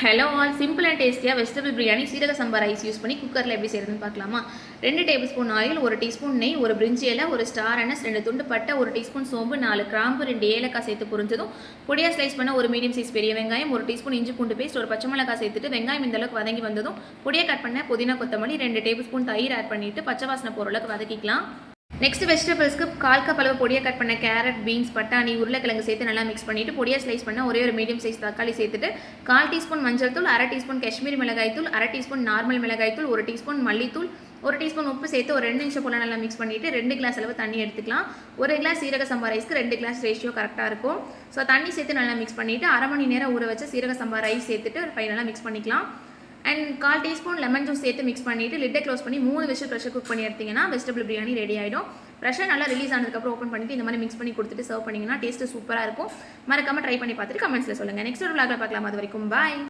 Hello all, simple and டேஸ்டியாக vegetable biryani சீரக சம்பா rice use பண்ணி குக்கரில் எப்படி செய்யறதுன்னு பார்க்கலாமா. 2 டேபிள் ஸ்பூன் ஆயில், 1 டீஸ்பூன் நெய், 1 பிரிஞ்சி இலை, 1 ஸ்டார் அனஸ், 2 துண்டு பட்டை, 1 டீஸ்பூன் சோம்பு, 4 கிராம்பு, 2 ஏலக்காய் சேர்த்து புரிஞ்சதும் பொடியாக ஸ்லைஸ் பண்ண 1 மீடியம் சைஸ் பெரிய வெங்காயம், 1 டீஸ்பூன் இஞ்சி பூண்டு பேஸ்ட், 1 பச்சை மிளகாய் சேர்த்துட்டு வெங்காயம் இந்த அளவுக்கு வதங்கி வந்ததும் பொடியாக கட் பண்ண புதினா கொத்தமல்லி, 2 டேபிள் ஸ்பூன் தயிர் ஆட் பண்ணிட்டு பச்சை வாசனை போகிற அளவுக்கு வதக்கிக்கலாம். நெக்ஸ்ட் வெஜிடபிள்ஸ்க்கு 1/4 கப் அளவு பொடியாக கட் பண்ண கேரட், பீன்ஸ், பட்டாணி, உருளைக்கிழங்கு சேர்த்து நல்லா மிக்ஸ் பண்ணிவிட்டு பொடியாக ஸ்லைஸ் பண்ண ஒரே ஒரு மீடியம் சைஸ் தக்காளி சேர்த்துட்டு 1/4 டீஸ்பூன் மஞ்சள் தூள், 1/2 டீஸ்பூன் காஷ்மீரி மிளகாய் தூள், 1/2 டீஸ்பூன் நார்மல் மிளகாய் தூள், 1 டீஸ்பூன் மல்லித்தூள், 1 டீஸ்பூன் உப்பு சேர்த்து ஒரு 2 நிமிஷம் போல் நல்லா மிக்ஸ் பண்ணிவிட்டு 2 கிளாஸ் அளவு தண்ணி எடுத்துக்கலாம். 1 கிளாஸ் சீரக சம்பா ரைஸ்க்கு 2 கிளாஸ் ரேஷியோ கரெக்டாக இருக்கும். ஸோ தண்ணி சேர்த்து நல்லா மிக்ஸ் பண்ணிவிட்டு அரை மணி நேரம் ஊற வச்சு சீரக சம்பா ரைஸ் சேர்த்துட்டு ஃபைனலாக மிக்ஸ் பண்ணிக்கலாம். அண்ட் 1/4 டீஸ்பூன் லெமன் ஜூஸ் சேர்த்து மிக்ஸ் பண்ணிவிட்டு லிட்டை க்ளோஸ் பண்ணி 3 விசில் ப்ரெஷர் குக் பண்ணி எடுத்திங்கன்னா வெஜிடபிள் பிரியாணி ரெடி ஆகிடும். ப்ரெஷர் நல்லா ரிலீஸ் ஆனதுக்கப்புறம் ஓப்பன் பண்ணிவிட்டு இந்த மாதிரி மிக்ஸ் பண்ணி கொடுத்துட்டு சர்வ் பண்ணிங்கன்னா டேஸ்ட்டு சூப்பராக இருக்கும். மறக்காமல் ட்ரை பண்ணி பார்த்துட்டு கமெண்ட்ஸில் சொல்லுங்கள். நெக்ஸ்ட் ஒரு vlogல பார்க்கலாம். அது வரைக்கும் பாய்.